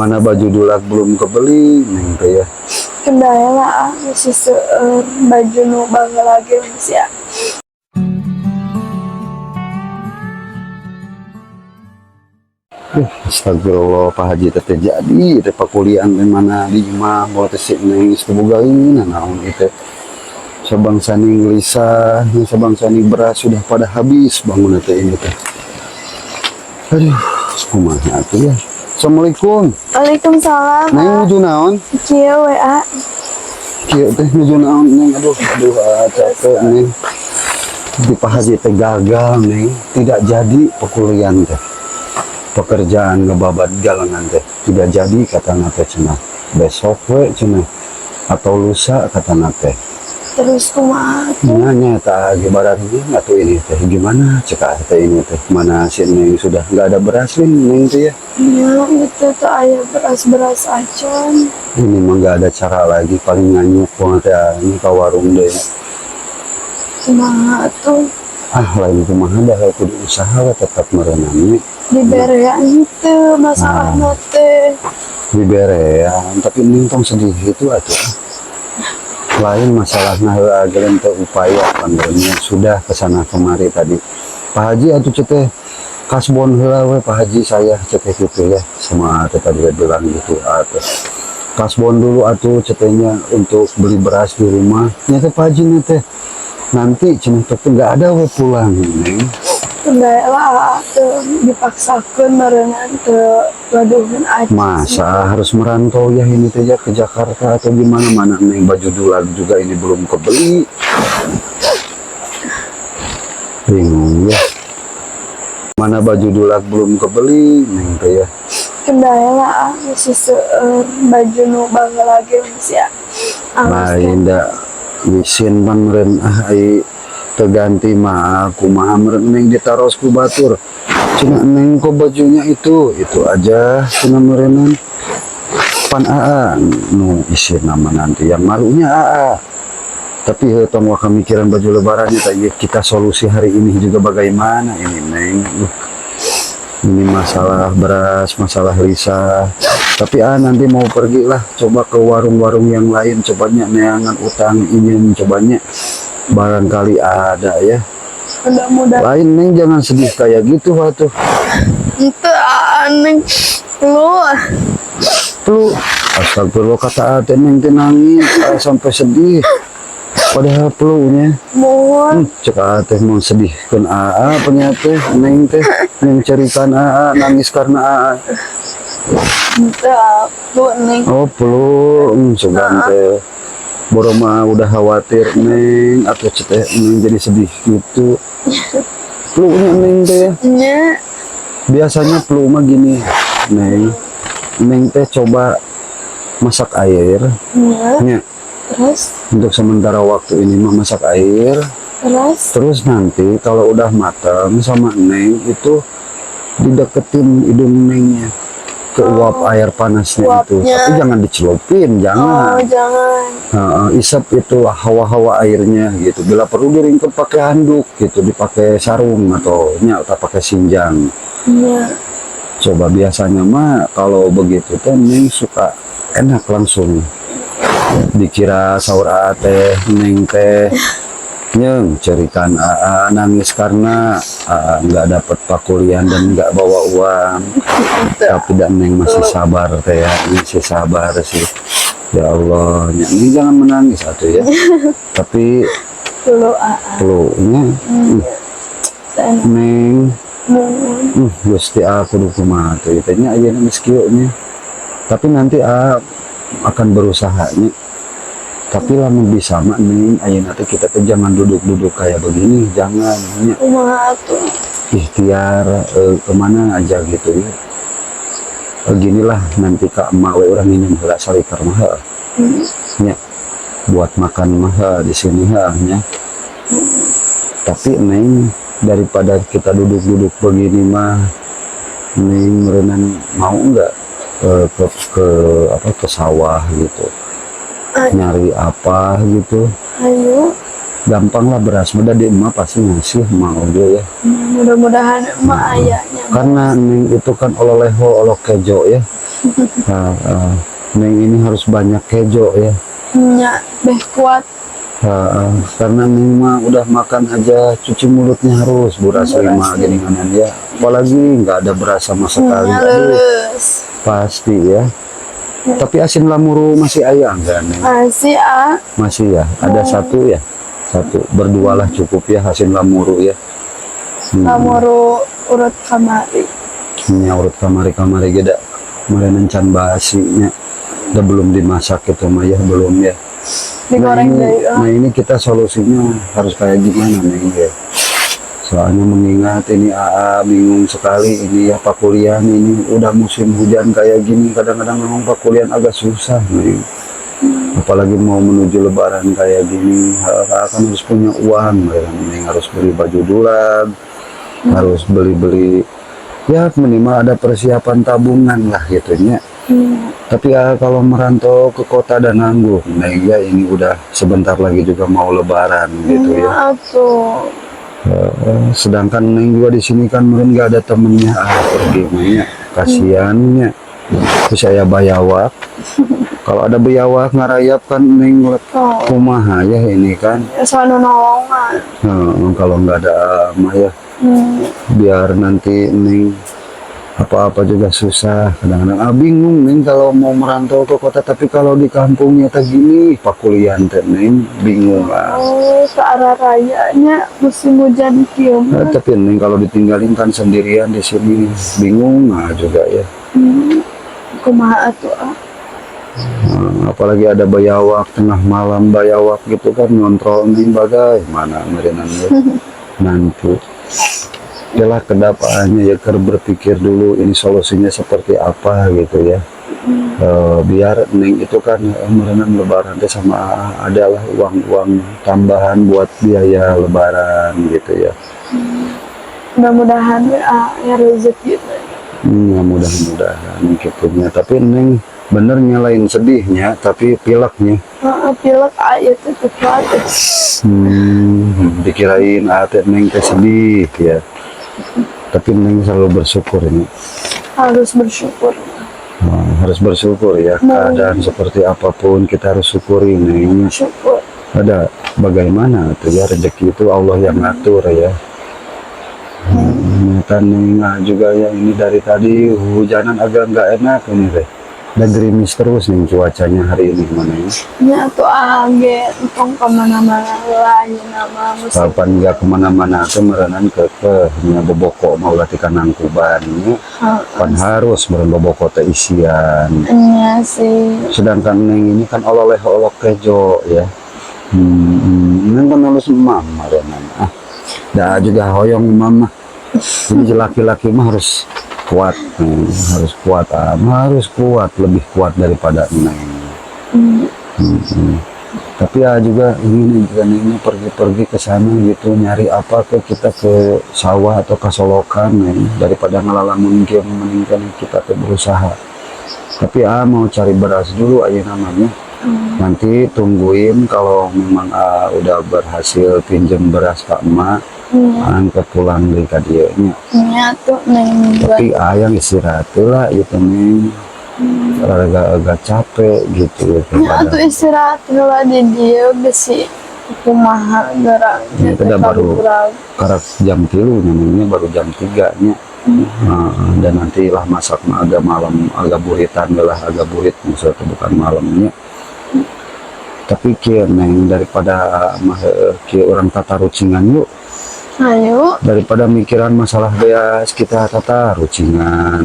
Mana baju dulak belum kebeli neng teh ya. Kendala lah masih seueur baju nu bangga lagi masih ya. Astagfirullah Pak Haji teh jadi teh pakulian teh mana di imah mau teh si neng semoga ini naon itu sabangsa ning gelisah sabangsa ning beras sudah pada habis bangun teh ini teh. Aduh kumaha atuh ya. Assalamualaikum. Waalaikumsalam. Neng nuju naon? Kieu WA. Kieu teh nuju naon neng aduh capek neng. Di Pak Haji teh gagal neng tidak jadi pakulian teh. Pekerjaan ngebabat galangan teh tidak jadi kata nate cenah besok we cenah atau lusa kata nate Terus kumaha tuh? nanya tak ibaratnya atau ini teh gimana cek teh ini teh mana sini sudah nggak ada beras neng teh ya Ya itu tuh ayah beras-beras acan. ini mah nggak ada cara lagi paling nganyuk banget ya ini ke warung deh Kumaha tuh? lain kumaha dah kudu usaha we tetap merenangnya Diberean itu masalah teh. diberean tapi ini tong sedih itu aja lain masalahnya agar untuk upaya pandemnya sudah kesana kemari tadi Pak Haji atuh cete kasbon heula we Pak Haji saya cete gitu ya sama tadi bilang gitu atuh kasbon dulu atuh cetenya untuk beli beras di rumah nyata Pak Haji teh nanti cenah teh nggak ada we pulang ini Kendala lah tuh dipaksakan merenang ke waduhin aja. masa harus merantau ya ini teh ya ke Jakarta atau gimana mana neng baju dulak juga ini belum kebeli bingung ya mana baju dulak belum kebeli neng teh ya Kendala lah masih seueur baju nu bangga lagi masih ya. lain dah wisin pan meren ai terganti mah kumaha meren neng ditaros ku batur cina neng kok bajunya itu aja cina merenan pan aa nu isi nama nanti yang malunya aa tapi tong waka mikiran baju lebarannya tadi kita solusi hari ini juga bagaimana ini neng ini masalah beras masalah risah tapi nanti mau pergi lah coba ke warung-warung yang lain cobanya neangan utang ingin cobanya barangkali ada ya Mudah-mudahan lain neng jangan sedih kayak gitu atuh itu aneh lu astagfirullah kata ate neng teh nangis sampai sedih padahal pelunya mohon cek ate mau sedih kan penyate neng teh neng cerikan nangis karena itu aku nih oh pelu sugan teh boroma udah khawatir neng atau cete neng jadi sedih gitu pelunya neng teh ya nya biasanya flu mah gini neng teh coba masak air ya nya terus untuk sementara waktu ini mah masak air terus nanti kalau udah matang sama neng itu dideketin hidung nengnya ke uap air panasnya itu uapnya. tapi jangan dicelupin jangan jangan isap itu hawa-hawa airnya gitu bila perlu diringkep pakai handuk gitu dipakai sarung atau nyata pakai sinjang ya coba biasanya mah kalau begitu teh neng suka enak langsung dikira sahur teh neng teh nyeng cerikan nangis karena nggak dapat pakulian dan nggak bawa uang tapi dan neng masih sabar teh ya masih sabar sih ya Allah ini jangan menangis atuh ya tapi dulu pelunya neng mohon Gusti aku dulu mah tuh itanya aja miskionya tapi nanti akan berusahanya tapi lamun bisa mah neng ayeuna teh kita teh jangan duduk-duduk kayak begini jangan nya kumaha tuh ikhtiar kemana aja gitu ya ginilah nanti kak emak we urang minum heula saliter mah nya buat makan mah di sini nya tapi neng daripada kita duduk-duduk begini mah neng merenan mau enggak ke sawah gitu nyari apa gitu ayo gampang lah beras muda di emak pasti ngasih mau aja ya mudah-mudahan emak ayahnya karena neng itu kan ololeho olok kejo ya Neng ini harus banyak kejo ya. Nya beh kuat. Karena Neng mah udah makan aja cuci mulutnya harus beras 5 gini kanan ya. Apalagi nggak ada beras sama sekali. Nya Aduh, lulus. pasti ya. Tapi asin lamuru masih ayah enggak Neng? Masih Masih ya. Ada satu ya. Satu berdua lah cukup ya asin lamuru ya. lamuru urut kamari. Nya urut kamari geda. Kemarin encan basinya. Udah belum dimasak itu mah ya belum ya. Digoreng deh. Nah ini kita solusinya harus kayak gimana nih ya? Soalnya mengingat ini AA bingung sekali ini ya Pak Kuliah ini udah musim hujan kayak gini kadang-kadang memang Pak Kuliah agak susah nih. Apalagi mau menuju Lebaran kayak gini akan harus punya uang ya. Ini harus beli baju dulan, harus beli ya minimal ada persiapan tabungan lah gitunya. Tapi ya kalau merantau ke kota dan nanggung, nah ya ini udah sebentar lagi juga mau Lebaran gitu ya. Sedangkan Neng juga di sini kan mungkin nggak ada temennya pergi mainnya kasihannya. Terus saya bayawak. Kalau ada bayawak ngarayap kan Neng kumaha ya ini kan. Selalu nolongan. Kalau nggak ada mah ya biar nanti Neng apa-apa juga susah kadang-kadang bingung Neng kalau mau merantau ke kota tapi kalau di kampungnya tak gini Pak Kuliah Neng bingung lah. Ke arah rayanya musim hujan kieu. Tapi Neng kalau ditinggalin kan sendirian di sini bingung juga ya. Kumaha atuh Apalagi ada bayawak tengah malam bayawak gitu kan ngontrol Neng bagaimana merenangnya nanti. Yalah kedepannya ya berpikir dulu ini solusinya seperti apa gitu ya. Biar Neng itu kan merenang Lebaran itu sama adalah uang tambahan buat biaya Lebaran gitu ya. Mudah-mudahan ya rezeki. Ya mudah-mudahan gitunya. Tapi Neng bener nyalain sedihnya tapi pileknya. Pilek aja tuh kuat. Dikirain Neng teh sedih ya. Tapi Neng selalu bersyukur ini. Harus bersyukur. Harus bersyukur ya. Keadaan seperti apapun kita harus syukuri Neng. Syukur. Ada bagaimana tuh ya rezeki itu Allah yang ngatur ya. Kan Neng juga ya ini dari tadi hujanan agak nggak enak ini deh. Udah gerimis terus nih cuacanya hari ini mana ya? Ya tuh angin, tong kemana-mana lain nama musim. Kapan nggak kemana-mana tuh merenan ke boboko mau latihan nangkuban ya. Kan harus meren boboko teh isian. Iya sih. Sedangkan Neng ini kan oleh kejo ya. Neng kan harus mama renan. Dah juga hoyong mama. Ini laki-laki mah harus kuat, harus kuat, lebih kuat daripada Neng. Tapi ya juga ini pergi ke sana gitu nyari apa kita ke sawah atau ke solokan daripada ngelalamun game meninggal kita berusaha. Tapi mau cari beras dulu aja namanya. Nanti tungguin kalau memang udah berhasil pinjam beras Kak Emak. Angkat pulang dari kadianya. Iya tuh Neng. Tapi yang istirahat lah gitu Neng. Agak capek gitu. Ya tuh istirahat lah di dia besi kumaha gerang. Kita baru karak jam 3 namanya baru jam 3 nya. Dan nantilah masak agak malam agak buhitan lah agak buhit maksudnya bukan malamnya. Tapi kia Neng daripada orang tata rucingan yuk. Ayo. Daripada mikiran masalah beas kita tata rucingan.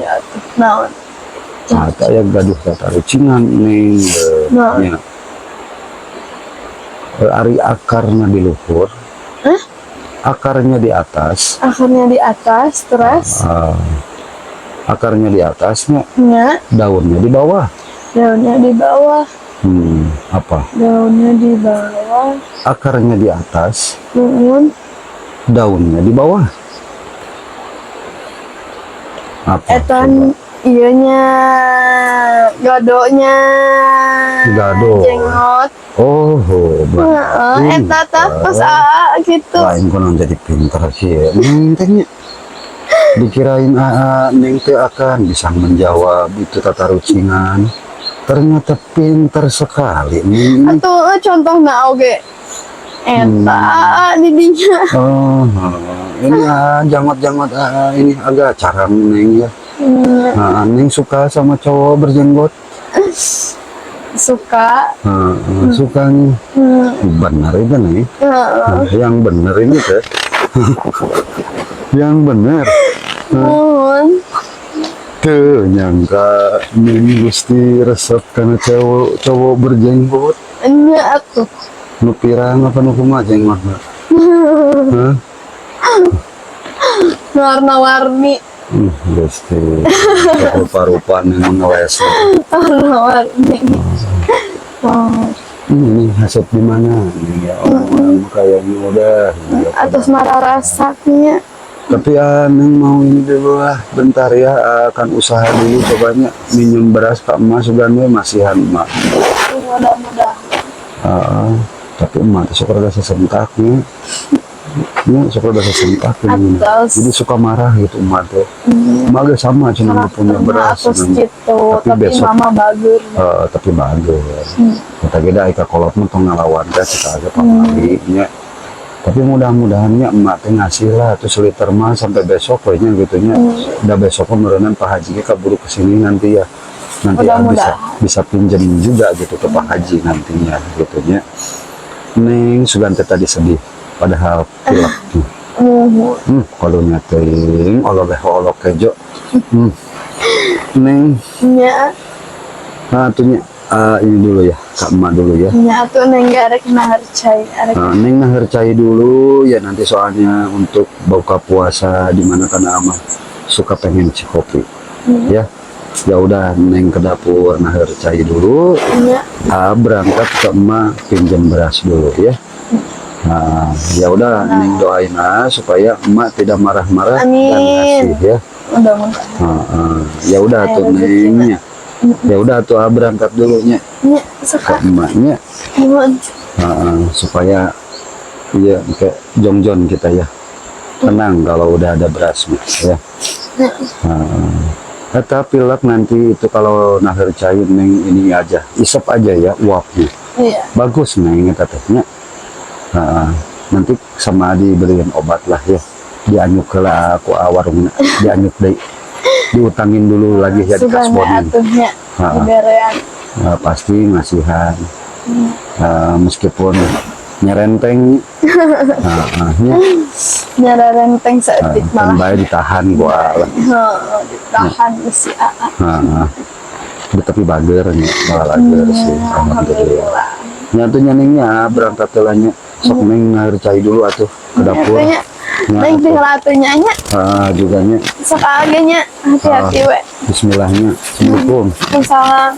Ya tuh naon. Ada yang gaduh tata rucingan Neng. Ya. Ari akarnya di luhur. Akarnya di atas. Akarnya di atas terus. Akarnya di atasnya. Ya. Daunnya di bawah. Daunnya di bawah. Apa? Daunnya di bawah. Akarnya di atas. Daunnya di bawah. Apa? Etan ianya gadonya. Gado. Jengot. Oh, Eta pas gitu. Lain konon jadi pintar sih ya. Tanya. Dikirain Neng teh akan bisa menjawab itu tata rucingan. Ternyata pintar sekali Neng ini. Atuh contohna oge eta didinya. Oh, ini jangot-jangot ini agak carang Neng ya. Neng suka sama cowok berjenggot. Suka. Suka nih. Benar itu nih. Yang benar ini teh. Yang benar. Mohon. Tuh nyangka Neng gusti resep karena cowok berjenggot. Nya atuh. Nu pirang apa nu kumaha jenggot mah? Hah? Warna-warni. Gusti. Rupa-rupa Neng ngeles. Warna-warni. Oh. Ini hasut di mana? Ini ya orang kayaknya udah. Atas marah rasanya. Tapi Neng mau ini dulu lah, bentar ya, akan usaha dulu cobanya minum beras Pak Emak sugan we masihan Emak. Mudah-mudahan. Tapi Emak suka rada sesentaknya. Ya, suka rada sesentak ini. Atas. Jadi suka marah gitu Emak teh. Emak ge sama cuma punya beras. Atas gitu, tapi besok, mama bagus. tapi bagus. Kita geda ika kolot mah tong ngalawan teh cita aja pamali nya. Tapi mudah-mudahannya Emak teh ngasih lah tuh seliter mah sampai besok kayaknya gitunya. Udah besok meureunan Pak Haji kaburu ke sini nanti ya. Nanti bisa pinjam juga gitu ke Pak Haji nantinya gitunya. Neng sugan teh tadi sedih padahal pilek. Kalau nyating olok kejo. Neng. Nya. Tuhnya ini dulu ya, Kak Emak dulu ya. Nya atuh neng arek nahar cai, arek. Neng nahar cai dulu ya nanti soalnya untuk buka puasa di mana karena Amah suka pengen kopi. Ya. Ya udah Neng ke dapur nahar cai dulu. Nya. Berangkat ke Emak pinjam beras dulu ya. Ya udah Neng doain supaya Emak tidak marah-marah dan kasih ya. Mudah-mudahan. Ya udah tuh Nengnya. Ya udah tuh berangkat dulu nya. Nya Ke suka. Emaknya. Mohon. Supaya ya kayak jongjon kita ya. Tenang kalau udah ada beras ya. Tapi pilek nanti itu kalau nahar cair Neng ini aja, isep aja ya uapnya. Iya. Bagus Neng eta tehnya. Nanti sama dibeliin obat lah ya. Dianyuk lah aku warungna, dianyuk deui. Diutangin dulu lagi ya dikasbonin. Atuhnya diberean. Pasti ngasihan. Meskipun nyerenteng. Nyara renteng seetik malah. Bae ditahan gua lah. Ditahan si AA. Tapi bager nya, malah bager sih. Alhamdulillah. Nyatunya Nengnya berangkat telanya. Sok Neng nahar cai dulu atuh ke dapur. Neng tinggal atunya nya. Juga nya. Sok agenya hati-hati we. Bismillahnya. Assalamualaikum. Waalaikumsalam.